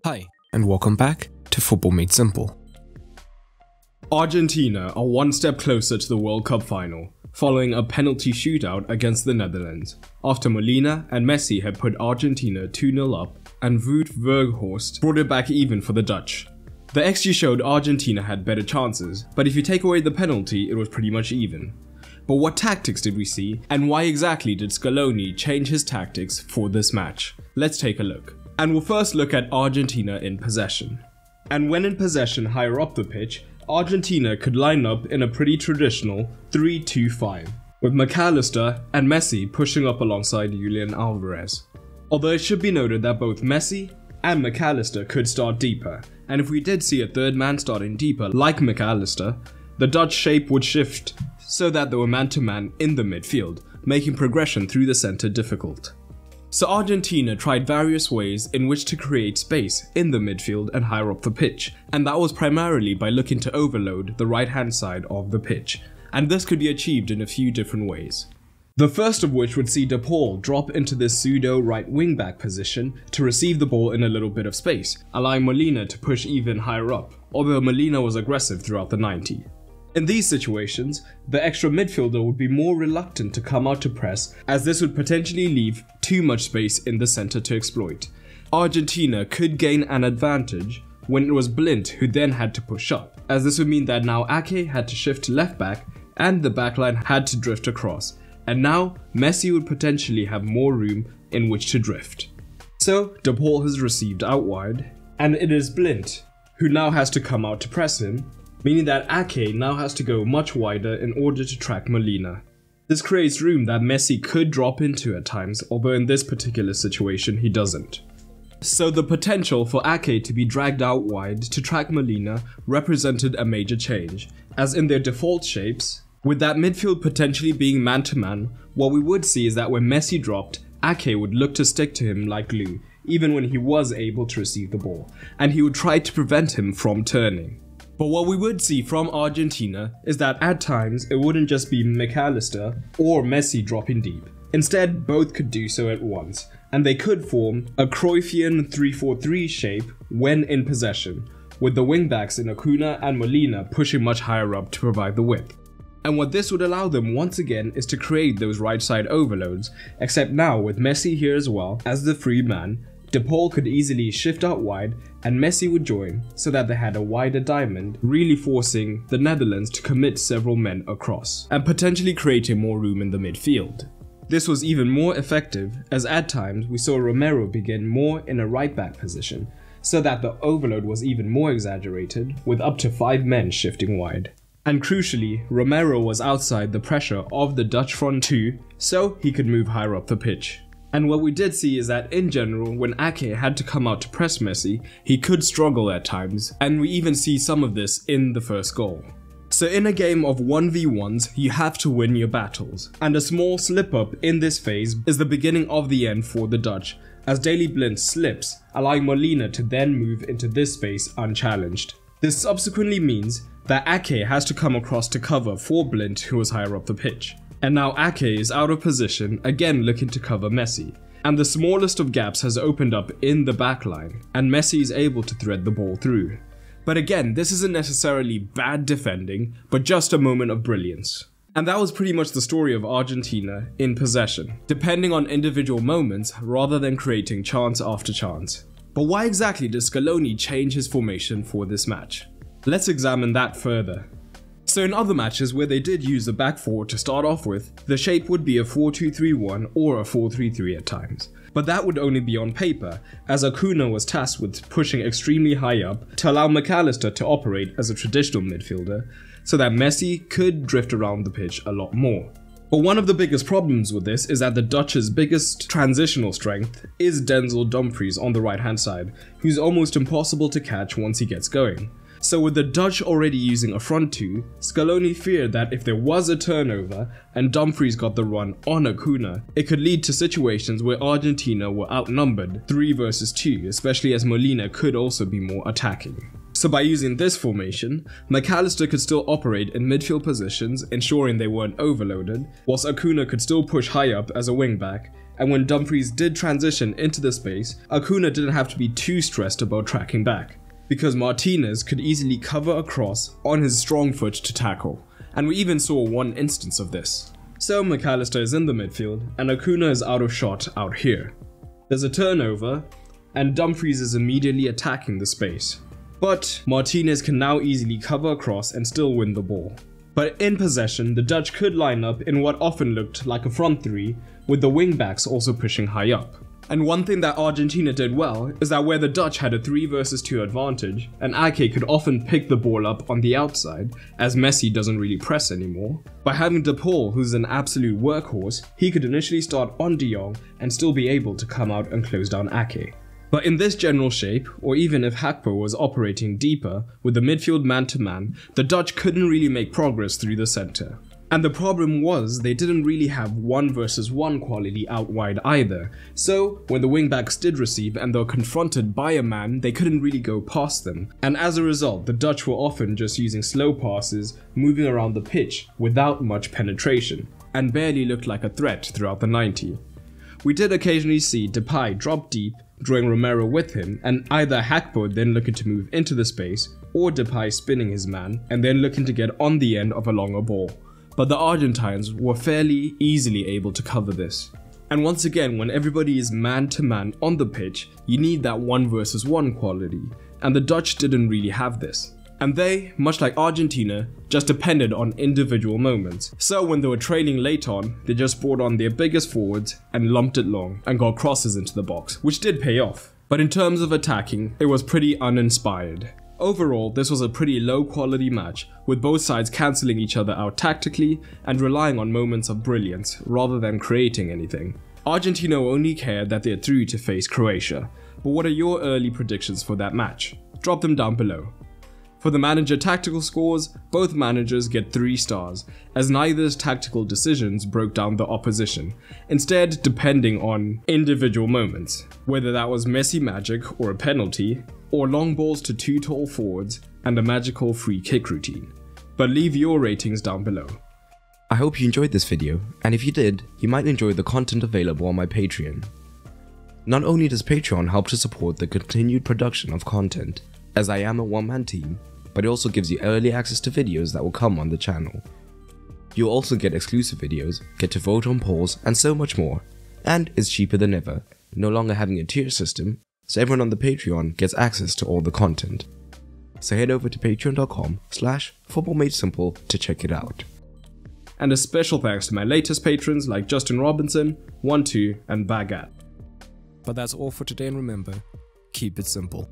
Hi, and welcome back to Football Made Simple. Argentina are one step closer to the World Cup final, following a penalty shootout against the Netherlands, after Molina and Messi had put Argentina 2-0 up and Wout Weghorst brought it back even for the Dutch. The XG showed Argentina had better chances, but if you take away the penalty, it was pretty much even. But what tactics did we see, and why exactly did Scaloni change his tactics for this match? Let's take a look. And we'll first look at Argentina in possession. And when in possession higher up the pitch, Argentina could line up in a pretty traditional 3-2-5, with McAllister and Messi pushing up alongside Julian Alvarez. Although it should be noted that both Messi and McAllister could start deeper, and if we did see a third man starting deeper like McAllister, the Dutch shape would shift so that they were man-to-man in the midfield, making progression through the centre difficult. So Argentina tried various ways in which to create space in the midfield and higher up the pitch, and that was primarily by looking to overload the right hand side of the pitch, and this could be achieved in a few different ways. The first of which would see De Paul drop into this pseudo right wing back position to receive the ball in a little bit of space, allowing Molina to push even higher up, although Molina was aggressive throughout the 90. In these situations, the extra midfielder would be more reluctant to come out to press, as this would potentially leave too much space in the centre to exploit. Argentina could gain an advantage when it was Blind who then had to push up, as this would mean that now Ake had to shift to left back and the backline had to drift across, and now Messi would potentially have more room in which to drift. So De Paul has received out wide, and it is Blind who now has to come out to press him, meaning that Ake now has to go much wider in order to track Molina. This creates room that Messi could drop into at times, although in this particular situation he doesn't. So the potential for Ake to be dragged out wide to track Molina represented a major change, as in their default shapes, with that midfield potentially being man-to-man, what we would see is that when Messi dropped, Ake would look to stick to him like glue, even when he was able to receive the ball, and he would try to prevent him from turning. But what we would see from Argentina is that at times it wouldn't just be McAllister or Messi dropping deep. Instead, both could do so at once, and they could form a Cruyffian 3-4-3 shape when in possession, with the wingbacks in Acuna and Molina pushing much higher up to provide the width. And what this would allow them once again is to create those right side overloads, except now with Messi here as well as the free man, De Paul could easily shift out wide and Messi would join so that they had a wider diamond, really forcing the Netherlands to commit several men across and potentially creating more room in the midfield. This was even more effective as at times we saw Romero begin more in a right back position so that the overload was even more exaggerated with up to 5 men shifting wide. And crucially, Romero was outside the pressure of the Dutch front too, so he could move higher up the pitch. And what we did see is that in general, when Ake had to come out to press Messi, he could struggle at times, and we even see some of this in the first goal. So in a game of 1v1s, you have to win your battles, and a small slip up in this phase is the beginning of the end for the Dutch, as Daley Blind slips, allowing Molina to then move into this space unchallenged. This subsequently means that Ake has to come across to cover for Blind, who was higher up the pitch. And now Ake is out of position, again looking to cover Messi. And the smallest of gaps has opened up in the backline, and Messi is able to thread the ball through. But again, this isn't necessarily bad defending, but just a moment of brilliance. And that was pretty much the story of Argentina in possession, depending on individual moments rather than creating chance after chance. But why exactly did Scaloni change his formation for this match? Let's examine that further. So in other matches where they did use the back four to start off with, the shape would be a 4-2-3-1 or a 4-3-3 at times. But that would only be on paper, as Acuna was tasked with pushing extremely high up to allow McAllister to operate as a traditional midfielder, so that Messi could drift around the pitch a lot more. But one of the biggest problems with this is that the Dutch's biggest transitional strength is Denzel Dumfries on the right hand side, who's almost impossible to catch once he gets going. So with the Dutch already using a front two, Scaloni feared that if there was a turnover and Dumfries got the run on Acuna, it could lead to situations where Argentina were outnumbered 3 versus 2, especially as Molina could also be more attacking. So by using this formation, McAllister could still operate in midfield positions, ensuring they weren't overloaded, whilst Acuna could still push high up as a wingback, and when Dumfries did transition into the space, Acuna didn't have to be too stressed about tracking back, because Martinez could easily cover across on his strong foot to tackle, and we even saw one instance of this. So McAllister is in the midfield, and Acuna is out of shot out here. There's a turnover, and Dumfries is immediately attacking the space. But Martinez can now easily cover across and still win the ball. But in possession, the Dutch could line up in what often looked like a front three, with the wing-backs also pushing high up. And one thing that Argentina did well is that where the Dutch had a 3 versus 2 advantage, and Ake could often pick the ball up on the outside, as Messi doesn't really press anymore, by having De Paul, who's an absolute workhorse, he could initially start on De Jong and still be able to come out and close down Ake. But in this general shape, or even if Gakpo was operating deeper with the midfield man-to-man, the Dutch couldn't really make progress through the centre. And the problem was they didn't really have 1 versus 1 quality out wide either, so when the wingbacks did receive and they were confronted by a man, they couldn't really go past them, and as a result the Dutch were often just using slow passes, moving around the pitch without much penetration, and barely looked like a threat throughout the 90. We did occasionally see Depay drop deep, drawing Romero with him, and either Gakpo then looking to move into the space, or Depay spinning his man and then looking to get on the end of a longer ball. But the Argentines were fairly easily able to cover this. And once again, when everybody is man-to-man on the pitch, you need that 1 versus 1 quality, and the Dutch didn't really have this. And they, much like Argentina, just depended on individual moments. So when they were trailing late on, they just brought on their biggest forwards and lumped it long and got crosses into the box, which did pay off. But in terms of attacking, it was pretty uninspired. Overall, this was a pretty low quality match, with both sides cancelling each other out tactically and relying on moments of brilliance rather than creating anything. Argentina only cared that they're through to face Croatia, but what are your early predictions for that match? Drop them down below. For the manager tactical scores, both managers get 3 stars, as neither's tactical decisions broke down the opposition, instead depending on individual moments, whether that was Messi magic or a penalty, or long balls to 2 tall forwards and a magical free kick routine. But leave your ratings down below. I hope you enjoyed this video, and if you did, you might enjoy the content available on my Patreon. Not only does Patreon help to support the continued production of content, as I am a one-man team, but it also gives you early access to videos that will come on the channel. You'll also get exclusive videos, get to vote on polls, and so much more. And it's cheaper than ever, no longer having a tier system, so everyone on the Patreon gets access to all the content. So head over to patreon.com/footballmadesimple to check it out. And a special thanks to my latest patrons like Justin Robinson, 12, and Bagat. But that's all for today, and remember, keep it simple.